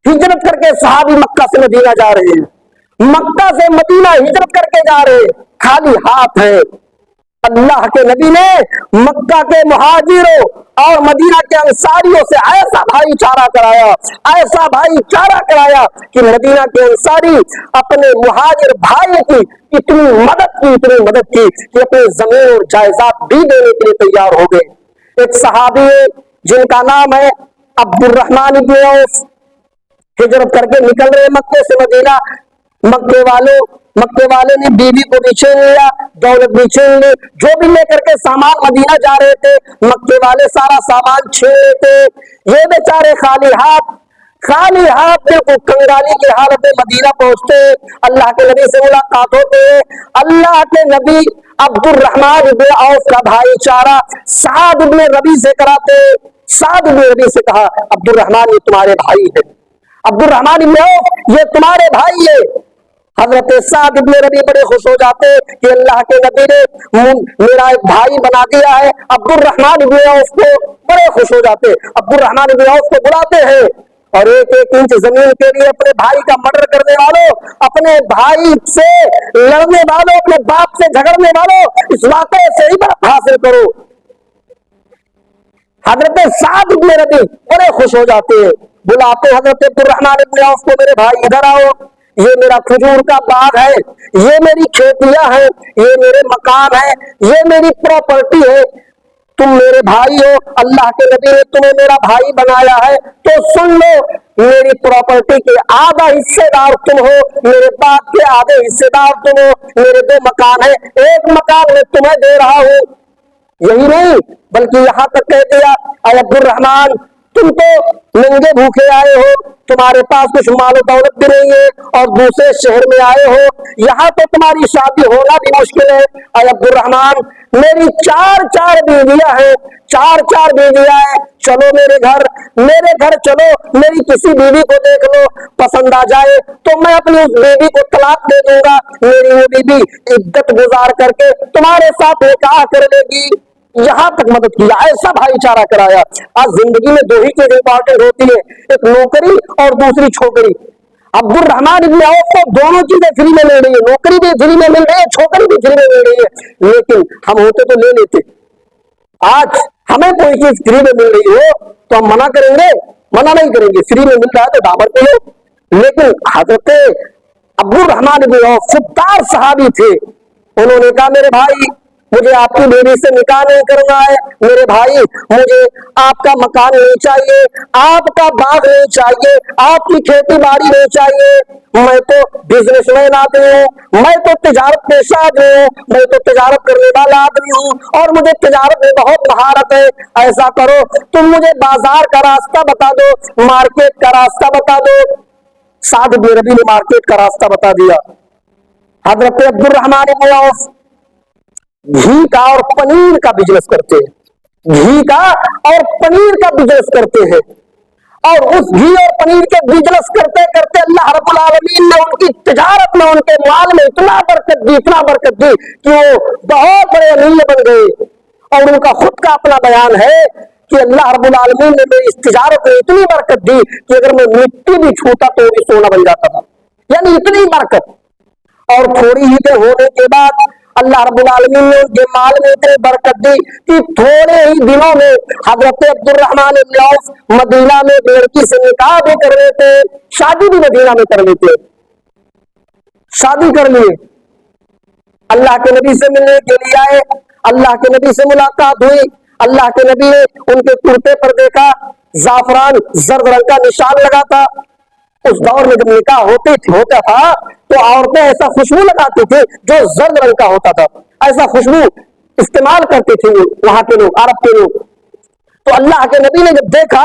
ہجرت کر کے صحابی مکہ سے مدینہ جا رہے ہیں, مکہ سے مدینہ ہجرت کر کے جا رہے ہیں, خالی ہاتھ ہے. اللہ کے نبی نے مکہ کے مہاجروں اور مدینہ کے انصاریوں سے ایسا بھائی چارہ کرایا, ایسا بھائی چارہ کرایا کہ مدینہ کے انصاری اپنے مہاجر بھائی کی اتنی مدد کی کہ اپنی زمین اور جائیداد بھی دینے کے لیے تیار ہو گئے. ایک صحابی جن کا نام ہے عبد الرحمن بن عوف, ہجرت کر کے نکل رہے مکے سے مدینہ. مکے والے نے بیوی کو بھی چھین لیا, دولت بھی چھین لی, جو بھی لے کر کے سامان مدینہ جا رہے تھے مکے والے سارا سامان چھین لیتے. یہ بیچارے خالی ہاتھ بالکل کنگالی کی حالت میں مدینہ پہنچتے, اللہ کے نبی سے ملاقات ہوتے. اللہ کے نبی عبد الرحمن بن عوف کا بھائی چارہ سعد بن ربیع سے کراتے. سعد بن ربیع سے کہا عبد الرحمن یہ تمہارے بھائی ہے, عبد الرحمن بن عوف یہ تمہارے بھائی ہے. حضرت سعد بن ربیع بڑے خوش ہو جاتے کہ اللہ کے نبی نے میرا ایک بھائی بنا دیا ہے. عبد الرحمن بن عوف کو بڑے خوش ہو جاتے, عبد الرحمن بن عوف کو بلاتے ہیں اور ایک انچ زمین کے لیے اپنے بھائی کا مرڈر کرنے والوں, اپنے بھائی سے لڑنے والوں, اپنے باپ سے جھگڑنے والوں, اس واقعے سے عبرت حاصل کرو. حضرت سعد بن ربیع بڑے خوش ہو جاتے ہیں, بلاتے حضرت عبد الرحمن بن عوف کو, میرے بھائی ادھر آؤ, یہ میرا کھجور کا باغ ہے, یہ میری کھیتیاں ہیں, یہ میرے مکان ہے, یہ میری پراپرٹی ہے, تم میرے بھائی ہو, اللہ کے نبی نے تمہیں میرا بھائی بنایا ہے تو سن لو, میری پراپرٹی کے آدھا حصے دار تم ہو, میرے باپ کے آدھے حصے دار تم ہو, میرے 2 مکان ہیں, ایک مکان میں تمہیں دے رہا ہوں. یہی نہیں بلکہ یہاں تک کہہ دیا اے عبد الرحمن تم تو ننگے بھوکے آئے ہو, تمہارے پاس کچھ مال و دولت بھی نہیں ہے اور دوسرے شہر میں آئے ہو, یہاں تو تمہاری شادی ہونا بھی مشکل ہے. اے عبد الرحمن میری 4 بیویاں ہیں, 4 بیویاں ہیں, چلو میرے گھر چلو, میری کسی بیوی کو دیکھ لو, پسند آ جائے تو میں اپنی اس بیوی کو طلاق دے دوں گا, میری وہ بیوی عدت گزار کر کے تمہارے ساتھ نکاح کر لے گی. یہاں تک مدد کیا, ایسا بھائی چارہ کرایا. آج زندگی میں 2 ہی چیزیں امپورٹنٹ ہوتی ہے, ایک نوکری اور دوسری چھوکری. عبد الرحمن بن عوف کو دونوں چیزیں فری میں مل رہی ہے, نوکری بھی فری میں مل رہی ہے, چھوکری بھی فری میں مل رہی ہے, لیکن ہم ہوتے تو لے لیتے. آج ہمیں کوئی چیز فری میں مل رہی ہو تو ہم منع کریں گے؟ منع نہیں کریں گے, فری میں مل رہا ہے تو دعوت پہ لو. لیکن حضرت عبد الرحمن بن عوف خوددار صحابی تھے, انہوں نے کہا میرے بھائی مجھے آپ کی بیوی سے نکاح نہیں کرنا ہے, میرے بھائی مجھے آپ کا مکان نہیں چاہیے, آپ کا باغ نہیں چاہیے, آپ کی کھیتی باڑی نہیں چاہیے, میں تو بزنس مین آدمی ہوں, میں تو تجارت پیشہ آدمی ہوں, میں تو تجارت کرنے والا آدمی ہوں اور مجھے تجارت میں بہت مہارت ہے. ایسا کرو تم مجھے بازار کا راستہ بتا دو, مارکیٹ کا راستہ بتا دو. سعد بن ربیع نے مارکیٹ کا راستہ بتا دیا. حضرت عبد الرحمن بن عوف گھی کا اور پنیر کا بزنس کرتے ہیں, گھی کا اور پنیر کا بزنس کرتے ہیں, اور اس گھی اور پنیر کے بزنس کرتے کرتے اللہ رب العالمین نے ان کی تجارت میں, ان کے مال میں اتنا برکت دی کہ وہ بہت بڑے امیر بن گئے. اور ان کا خود کا اپنا بیان ہے کہ اللہ رب العالمین نے میری اس تجارت میں اتنی برکت دی کہ اگر میں مٹی بھی چھوتا تو وہ بھی سونا بن جاتا تھا, یعنی اتنی برکت. اور تھوڑی ہی دیر ہونے کے بعد اللہ رب العالمین نے ان کے مال میں اتنی برکت دی کہ تھوڑے ہی دنوں میں حضرت عبد الرحمن بن عوف مدینہ میں ایک لڑکی سے نکاح بھی کر لیتے, شادی بھی مدینہ میں کر لیتے. شادی کر لیے, اللہ کے نبی سے ملنے کے لیے آئے, اللہ کے نبی سے ملاقات ہوئی. اللہ کے نبی نے ان کے کرتے پر دیکھا زعفران زرد رنگ کا نشان لگا تھا. اس دور میں جب نکاح ہوتا تھا تو عورتیں ایسا خوشبو لگاتی تھی جو زرد رنگ کا ہوتا تھا, ایسا خوشبو استعمال کرتے تھے وہاں کے لوگ, عرب کے لوگ. تو اللہ کے نبی نے جب دیکھا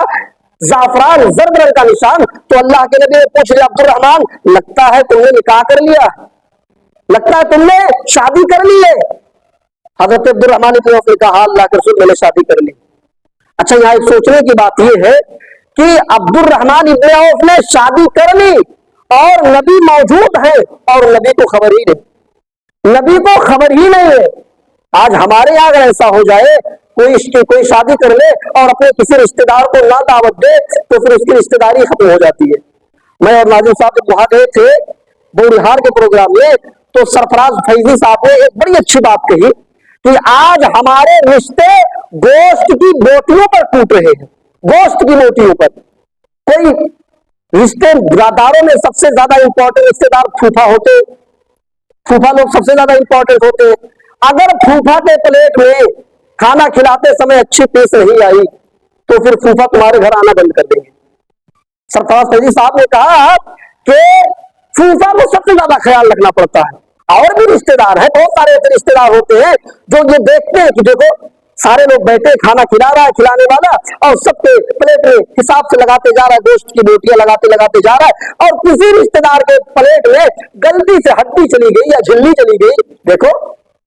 زعفران زرد رنگ کا نشان تو اللہ کے نبی نے پوچھ لیا عبد الرحمن لگتا ہے تم نے نکاح کر لیا, لگتا ہے تم نے شادی کر لی ہے. حضرت عبد الرحمن بن عوف نے کہا اللہ کے رسول میں نے شادی کر لی. اچھا یہاں ایک سوچنے کی بات یہ ہے کہ عبد الرحمن بن عوف نے شادی کر لی اور نبی موجود ہے اور نبی کو خبر ہی نہیں, نبی کو خبر ہی نہیں ہے. آج ہمارے یہاں اگر ایسا ہو جائے کوئی شادی کر لے اور اپنے کسی رشتے دار کو نہ دعوت دے تو پھر اس کی رشتے داری ختم ہو جاتی ہے. मैं और नाजिम साहब जब वहां गए थे बोरिहार के प्रोग्राम में, तो सरफराज फैजी साहब ने एक बड़ी अच्छी बात कही कि आज हमारे रिश्ते गोश्त की बोटियों पर टूट रहे हैं, गोश्त की बोटियों पर। कोई रिश्तेदारों में सबसे ज्यादा इंपॉर्टेंट रिश्तेदार फूफा होते, फूफा लोग सबसे ज्यादा इंपॉर्टेंट होते। अगर फूफा के प्लेट में खाना खिलाते समय अच्छी पीस नहीं आई तो फिर फूफा तुम्हारे घर आना बंद कर देंगे। सरफराज फैजी साहब ने कहा कि फूफा को सबसे ज्यादा ख्याल रखना पड़ता है। और भी रिश्तेदार है, बहुत सारे ऐसे रिश्तेदार होते हैं जो ये देखते हैं कि देखो सारे लोग बैठे, खाना खिला रहा है खिलाने वाला, और सबके प्लेट में हिसाब से लगाते जा रहा है, गोश्त की बोटियां लगाते लगाते जा रहा है, और किसी रिश्तेदार के प्लेट में गलती से हड्डी चली गई या झिल्ली चली गई, देखो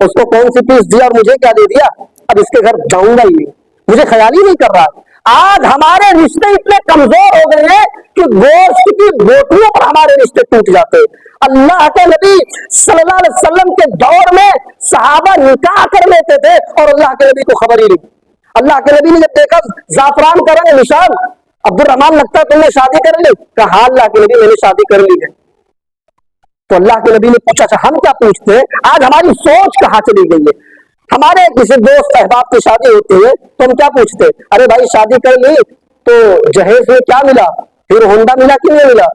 उसको कौन सी पीस दिया और मुझे क्या दे दिया, अब इसके घर जाऊंगा ही नहीं, मुझे ख्याल ही नहीं कर रहा है। आज हमारे रिश्ते इतने कमजोर हो गए हैं कि गोश्त की बोटियों पर हमारे रिश्ते टूट जाते हैं। अल्लाह के नबी सल्लल्लाहु अलैहि वसल्लम के दौर में सहाबा निकाह कर लेते थे और अल्लाह के नबी को खबर ही नहीं। अल्लाह के नबी ने जब देखा जाफरान का रंग निशान, अब्दुर्रहमान लगता है तुमने शादी कर ली? कहा अल्लाह के नबी मैंने शादी कर ली है। तो अल्लाह के नबी ने पूछा, अच्छा हम क्या पूछते हैं, आज हमारी सोच कहाँ चली गई है। हमारे किसी दोस्त अहबाब की शादी होती है तो हम क्या पूछते हैं, अरे भाई शादी कर ली तो जहेज में क्या मिला, हीरो होंडा मिला कि नहीं मिला,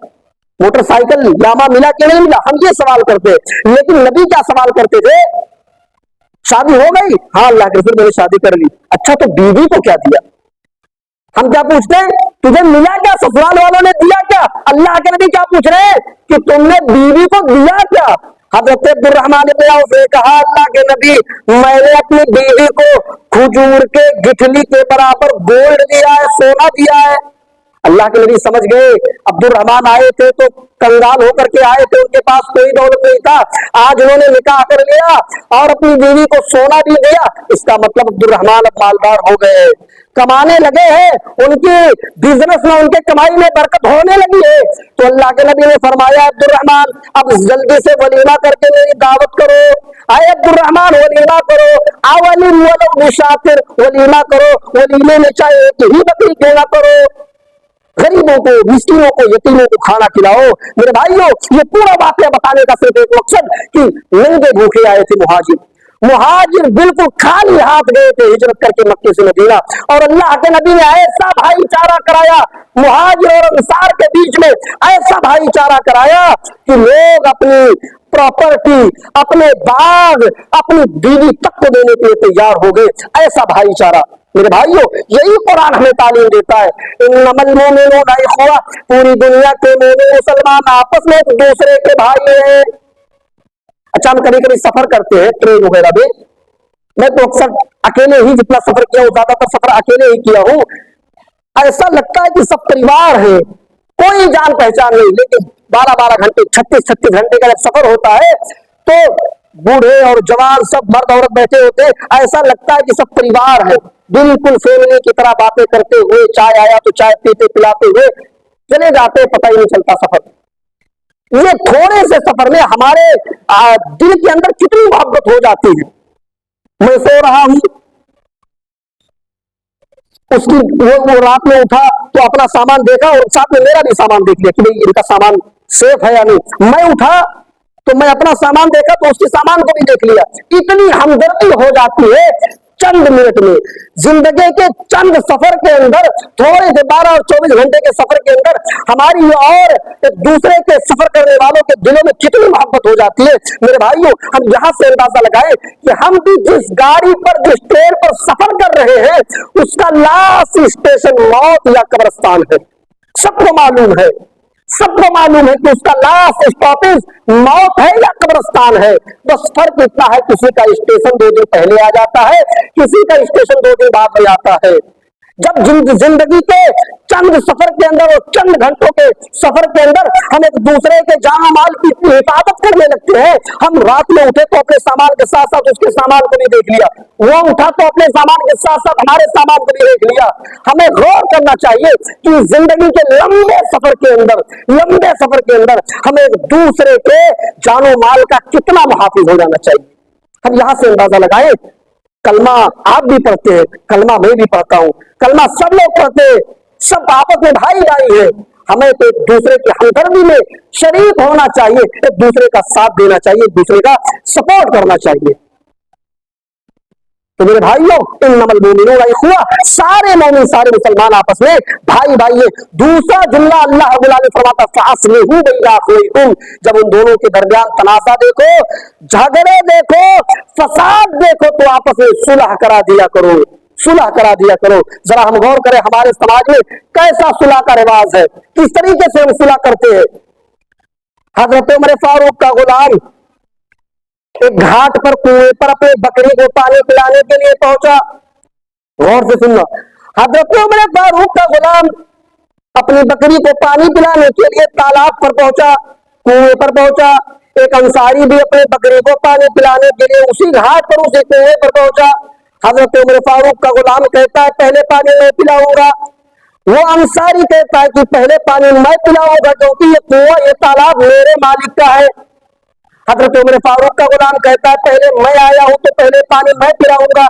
मोटरसाइकिल यामा मिला कि नहीं मिला, हम ये सवाल करते हैं। लेकिन नबी क्या सवाल करते थे, शादी हो गई? हाँ अल्लाह के रसूल मैंने शादी कर ली। अच्छा तो बीवी को क्या दिया? हम क्या पूछते हैं, तुझे मिला क्या, ससुराल वालों ने दिया क्या? अल्लाह के नबी क्या पूछ रहे हैं कि तुमने बीवी को दिया क्या? हजरत अब्दुर्रहमान इब्न औफ ने कहा, अल्लाह के नबी मैंने अपनी बीवी को खजूर के गिठली के बराबर गोल्ड दिया है, सोना दिया है। अल्लाह के नबी समझ गए, अब्दुर्रहमान आए थे तो कंगाल होकर के आए थे, उनके पास कोई दौलत नहीं था, आज उन्होंने निकाह कर लिया और अपनी बीवी को सोना भी दिया, इसका मतलब अब्दुर्रहमान अब मालदार हो गए, कमाने लगे हैं, उनकी बिजनेस में उनके कमाई में बरकत होने लगी है। तो अल्लाह के नबी ने फरमाया, अब्दुर्रहमान अब जल्दी से वलीमा करके मेरी दावत करो, आए अब्दुर्रहमान वलीमा करो, आवलिम वलो बिशातिर, वलीमा करो, वलीमे में चाहे एक ही बकरी क्यों ना करो, गरीबों को, मिस्किनों को, यतीमों को खाना खिलाओ। मेरे भाइयों ये पूरा वाकया बताने का सिर्फ एक मकसद कि नंगे भूखे आए थे मुहाजिर बिल्कुल खाली हाथ गए थे हिजरत करके मक्के से मदीना, और अल्लाह के नबी ने ऐसा भाईचारा कराया मुहाजिर और अंसार के बीच में, ऐसा भाईचारा कराया कि लोग अपनी प्रॉपर्टी, अपने बाग, अपनी बीवी तक को देने के लिए तैयार हो गए। ऐसा भाईचारा मेरे भाइयों यही कुरान हमें तालीम देता है, इन्नमल मोमिनूना इख्वा, पूरी दुनिया के मोमिन मुसलमान आपस में एक दूसरे के भाई हैं। अच्छा हम कभी कभी सफर करते हैं ट्रेन वगैरह में, मैं तो अक्सर अकेले ही जितना सफर किया हूं, ज्यादातर सफर अकेले ही किया हूं, ऐसा लगता है कि सब परिवार है, कोई जान पहचान नहीं, लेकिन 12-12 घंटे 36-36 घंटे का जब सफर होता है तो बूढ़े और जवान सब मर्द औरत बैठे होते हैं, ऐसा लगता है कि सब परिवार है, बिल्कुल फैमिली की तरह बातें करते हुए, चाय आया तो चाय पीते पिलाते हुए चले जाते, पता ही नहीं चलता सफर। ये थोड़े से सफर में हमारे दिल के अंदर कितनी मोहब्बत हो जाती है। मैं सो रहा हूं, उसकी वो रात में उठा तो अपना सामान देखा और साथ में मेरा भी सामान देख लिया कि भाई इनका सामान सेफ है या नहीं। मैं उठा तो मैं अपना सामान देखा तो उसके सामान को भी देख लिया। इतनी हमदर्दी हो जाती है चंद मिनट में, जिंदगी के चंद सफर के अंदर, थोड़े से 12 और 24 घंटे के सफर के अंदर हमारी और एक दूसरे के सफर करने वालों के दिलों में कितनी मोहब्बत हो जाती है। मेरे भाइयों हम यहां से अंदाजा लगाएं कि हम भी जिस गाड़ी पर, जिस ट्रेन पर सफर कर रहे हैं उसका लास्ट स्टेशन मौत या कब्रिस्तान है। सबको मालूम है, सबको मालूम है कि उसका लास्ट स्टॉपेज मौत है या कब्रिस्तान है। बस फर्क इतना है, किसी का स्टेशन 2 दिन पहले आ जाता है, किसी का स्टेशन 2 दिन बाद में आता है। जब जिंदगी के चंद सफर के अंदर और चंद घंटों के सफर के अंदर हम एक दूसरे के जान माल की इतनी हिफाजत करने लगते हैं, हम रात में उठे तो अपने सामान के साथ साथ उसके सामान को भी देख लिया, वो उठा तो अपने सामान के साथ साथ हमारे सामान को भी देख लिया। हमें गौर करना चाहिए कि जिंदगी के लंबे सफर के अंदर हमें एक दूसरे के जानो माल का कितना मुहाफिज हो जाना चाहिए। हम यहां से अंदाजा लगाए। कलमा आप भी पढ़ते हैं, कलमा मैं भी पढ़ता हूं, कलमा सब लोग पढ़ते हैं, सब आपस में भाई भाई है। हमें तो एक दूसरे की हमदर्दी में शरीक होना चाहिए, एक दूसरे का साथ देना चाहिए, एक दूसरे का सपोर्ट करना चाहिए। तो मेरे भाइयों, इन्नमल मोमिनूना इख्वा, सारे मोमिन सारे मुसलमान आपस में भाई भाई है। दूसरा जुमला अल्लाह रब्बुल आलमीन फरमाता फासलिहू बैना अखवैकुम, जब उन दोनों के दरमियान तनाज़ा देखो, झगड़े देखो, फसाद देखो, तो आपस में सुलह करा दिया करो, सुलह करा दिया करो। जरा हम गौर करें हमारे समाज में कैसा सुलह का रिवाज है, किस तरीके से हम सुलह करते हैं। हजरत उमर फारूक का गुलाम एक घाट पर कुएं पर अपनी बकरी को पानी पिलाने के लिए पहुंचा। गौर से सुनना, हजरत उमर फारूक का गुलाम अपनी बकरी को पानी पिलाने के लिए तालाब पर पहुंचा, कुएं पर पहुंचा। एक अंसारी भी अपनी बकरी को पानी पिलाने के लिए उसी घाट पर उसी कुएं पर पहुंचा। हजरत उमर फारूक का गुलाम कहता है पहले पानी मैं पिलाऊंगा, वो अंसारी कहता है कि पहले पानी मैं पिलाऊंगा, क्योंकि ये कुआं ये तालाब मेरे मालिक का है। हजरत उमर फारूक का गुलाम कहता है पहले मैं आया हूं तो पहले पानी मैं पिलाऊंगा।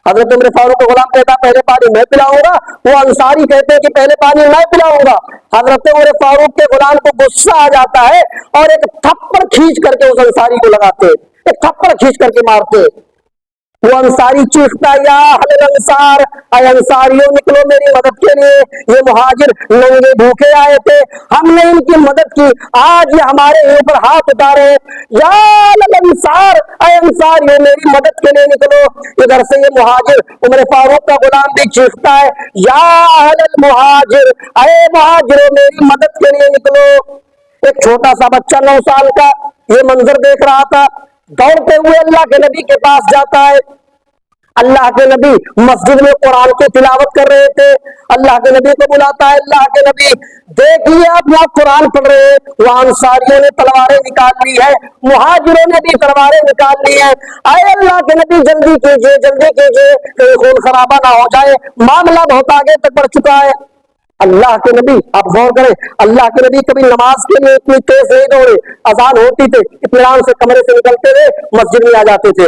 हजरत उमर फारूक का गुलाम कहता है पहले पानी मैं पिलाऊंगा, वो अंसारी कहते हैं कि पहले पानी मैं पिलाऊंगा। हजरत उमर फारूक के गुलाम को गुस्सा आ जाता है और एक थप्पड़ खींच करके उस अंसारी को लगाते, एक थप्पड़ खींच करके मारते। वो अंसारी चीखता या अहले अंसार, अय अंसारियों निकलो मेरी मदद के लिए, ये मुहाजिर नंगे भूखे आए थे, हमने इनकी मदद की, आज ये हमारे ऊपर हाथ उतारे। या अहले अंसार, अय अंसारियों मेरी मदद के लिए निकलो। इधर से ये मुहाजिर उमर फारूक का गुलाम भी चीखता है या अहले मुहाजिर, अय मुहाजिरों मेरी मदद के लिए निकलो। एक छोटा सा बच्चा 9 साल का ये मंजर देख रहा था, दौड़ते हुए अल्लाह के नबी के पास जाता है। अल्लाह के नबी मस्जिद में कुरान की तिलावत कर रहे थे। अल्लाह के नबी को बुलाता है, अल्लाह के नबी देखिए आप यहाँ कुरान पढ़ रहे हैं। वहां अंसारियों ने तलवारें निकाल ली है, मुहाजिरों ने भी तलवारें निकाल ली है। आए अल्लाह के नबी जल्दी कीजिए, जल्दी कीजिए, कहीं खून खराबा ना हो जाए, मामला बहुत आगे तक बढ़ चुका है। अल्लाह के नबी, आप गौर करें, अल्लाह के नबी कभी नमाज के लिए इतनी तेज नहीं दौड़े, अजान होती थी इत्मीनान से कमरे से निकलते हुए मस्जिद में आ जाते थे।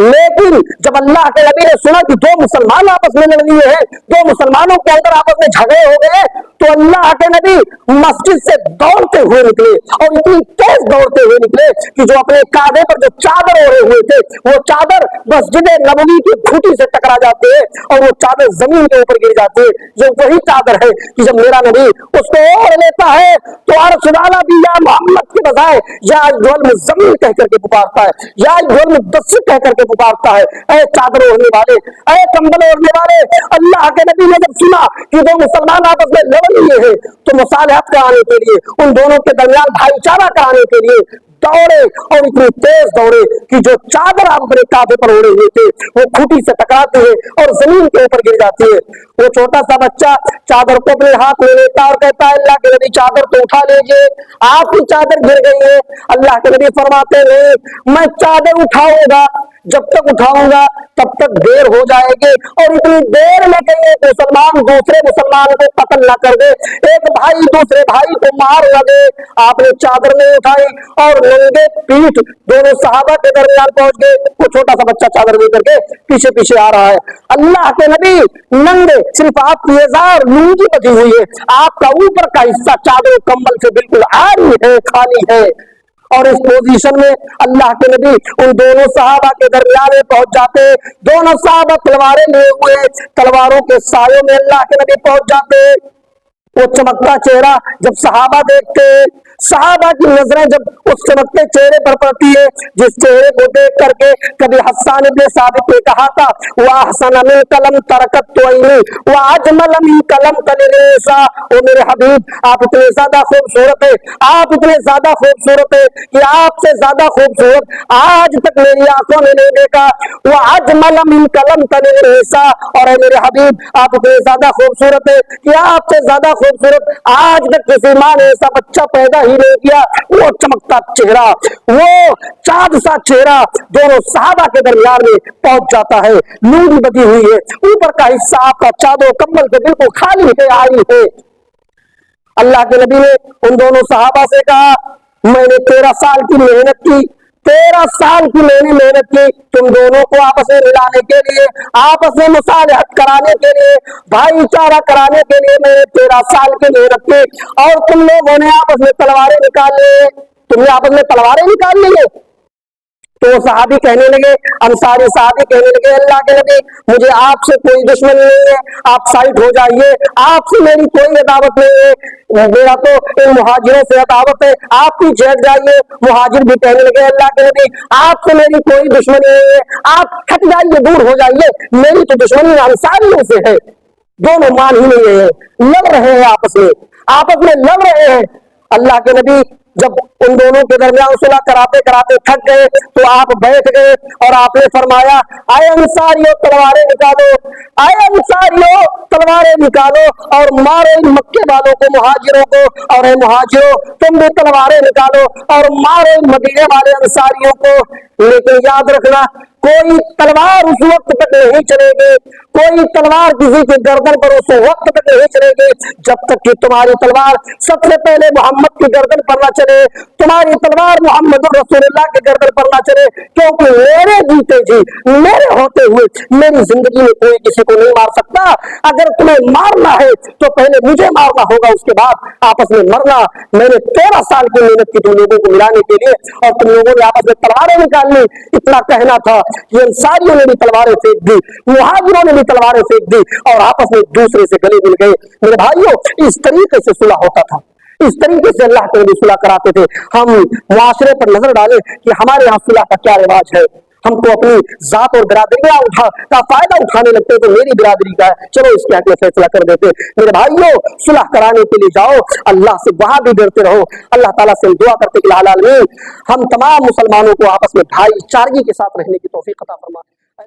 लेकिन जब अल्लाह के नबी ने सुना कि दो मुसलमान आपस में लड़ लिए हैं, दो मुसलमानों के अंदर आपस में झगड़े हो गए, तो अल्लाह के नबी मस्जिद से दौड़ते हुए निकले और इतनी तेज दौड़ते हुए निकले कि जो अपने कांधे पर जो चादर ओढ़े हुए थे वो चादर मस्जिद नबवी की खूंटी से टकरा जाती है और वो चादर जमीन के ऊपर गिर जाती है। जो वही चादर है कि जब मेरा नबी उसको ओढ़ लेता है तो अर्श वाला भी या मोहम्मद के बजाय या अय्युहल मुज़्ज़म्मिल कह करके पुकारता है, या अय्युहल मुद्दस्सिर कह करके पुकारता है, ऐ चादर ओढ़ने वाले, ऐ कंबल ओढ़ने वाले। अल्लाह के नबी ने जब सुना कि दो मुसलमान आपस में लड़ लिए हैं तो मुसालहत कराने के लिए, उन दोनों के दरमियान भाईचारा कराने के लिए दौड़े और इतनी तेज दौड़े कि जो चादर आप अपने कांधे पर ओढ़े हुए थे वो खूंटी से टकराती है और जमीन के ऊपर गिर जाती है। वो छोटा सा बच्चा चादर को अपने हाथ में लेता और कहता है अल्लाह के नबी चादर तो उठा लीजिए, आपकी चादर गिर गई है। अल्लाह के नबी फरमाते नहीं, मैं चादर उठाऊंगा, जब तक उठाऊंगा तब तक देर हो जाएगी और इतनी देर में कहीं एक मुसलमान दूसरे मुसलमान को कत्ल न कर दे, एक भाई दूसरे भाई को मार न दे। आपने चादर नहीं उठाई और नंगे पीठ दोनों सहाबा के दरमियान पहुंच गए। वो छोटा सा बच्चा चादर लेकर के पीछे पीछे आ रहा है। अल्लाह के नबी नंगे, सिर्फ आपकी इज़ार लुंगी बची हुई है, आपका ऊपर का हिस्सा चादर कंबल से बिल्कुल आरी है, खाली है। और इस पोजीशन में अल्लाह के नबी उन दोनों सहाबा के दरमियान में पहुंच जाते। दोनों सहाबा तलवारें लिए हुए, तलवारों के सायों में अल्लाह के नबी पहुंच जाते। वो चमकता चेहरा जब सहाबा देखते, सहाबा की नजरें जब उस चमकते चेहरे पर पड़ती है, जिस चेहरे को देख करके कभी हस्सान इब्ने साबित ने कहा था वह हसन मिन कलम तरकत तोइनी वह अजमल मिन कलम तलिसा, ओ मेरे हबीब आप इतने ज्यादा खूबसूरत है, आप इतने ज्यादा खूबसूरत है कि आपसे ज्यादा खूबसूरत आज तक मेरी आंखों ने नहीं देखा। वह अजमल मिन कलम तलिसा, और मेरे हबीब आप इतने ज्यादा खूबसूरत है कि आपसे ज्यादा खूबसूरत आज तक किसी मां ने ऐसा बच्चा पैदा ही नहीं किया। वो चमकता चेहरा, वो चांद सा चेहरा दोनों सहाबा के दरमियान में पहुंच जाता है। लूंगी बची हुई है, ऊपर का हिस्सा आपका चादर कंबल से बिल्कुल खाली है, आई है। अल्लाह के नबी ने उन दोनों सहाबा से कहा मैंने 13 साल की मेहनत की, 13 साल की मैंने मेहनत की तुम दोनों को आपस में मिलाने के लिए, आपस में मुसालहत कराने के लिए, भाईचारा कराने के लिए मैंने 13 साल की मेहनत की, और तुम लोगों ने आपस में तलवारें निकाल ली, तुमने आपस में तलवारें निकाल ली। तो सहाबी कहने लगे, अंसारी सहाबी कहने लगे, अल्लाह के नबी मुझे आपसे कोई दुश्मनी नहीं है, आप साइड हो जाइए, आपसे मेरी कोई अदावत नहीं है, मेरा तो इन मुहाजिरों से अदावत है, आप पीछे हट जाइए। मुहाजिर भी कहने लगे, अल्लाह के नबी आपसे मेरी कोई दुश्मनी नहीं है, आप हट जाइए, दूर हो जाइए, मेरी तो दुश्मनी अंसारियों से है। दोनों मान ही नहीं रहे, लड़ रहे हैं, आपस में लड़ रहे हैं। अल्लाह के नबी जब उन दोनों के दरमियान सुलह कराते कराते थक गए तो आप बैठ गए और आपने फरमाया, आए अंसारियों तलवारें निकालो, आए अंसारियों तलवारें निकालो और मारो इन मक्के वालों को, मुहाजिरों को, और है मुहाजिरों तुम भी तलवारें निकालो और मारो इन मदीने वाले अंसारियों को। लेकिन याद रखना, कोई तलवार उस वक्त तक नहीं चलेगी, कोई तलवार किसी की गर्दन पर उस वक्त तक नहीं चलेगी जब तक कि तुम्हारी तलवार सबसे पहले मोहम्मद की गर्दन पर ना चले, तुम्हारी तलवार मोहम्मद रसूलुल्लाह की गर्दन पर ना चले, क्योंकि मेरे जीते जी, मेरे होते हुए मेरी जिंदगी में कोई किसी को नहीं मार सकता। अगर तुम्हें मारना है तो पहले मुझे मारना होगा, उसके बाद आपस में मरना। मैंने 13 साल की मेहनत की तुम लोगों को मिलाने के लिए, और तुम लोगों ने आपस में तलवारें निकाल ली। इतना कहना था, ये अंसारियों ने भी तलवारें फेंक दी, मुहाजिरों ने भी तलवारें फेंक दी और आपस में एक दूसरे से गले मिल गए। मेरे भाइयों, इस तरीके से सुलह होता था, इस तरीके से अल्लाह के नबी सुलह कराते थे। हम मुआशरे पर नजर डालें कि हमारे यहाँ सुलह का क्या रिवाज है। हमको अपनी जात और बिरादरी का फायदा उठाने लगते तो मेरी बिरादरी का है, चलो इसके हक में फैसला कर देते। मेरे भाइयों, सुलह कराने के लिए जाओ, अल्लाह से वहां भी डरते रहो। अल्लाह ताला से दुआ करते कि हम तमाम मुसलमानों को आपस में भाईचारगी के साथ रहने की तौफीक अता फरमाए।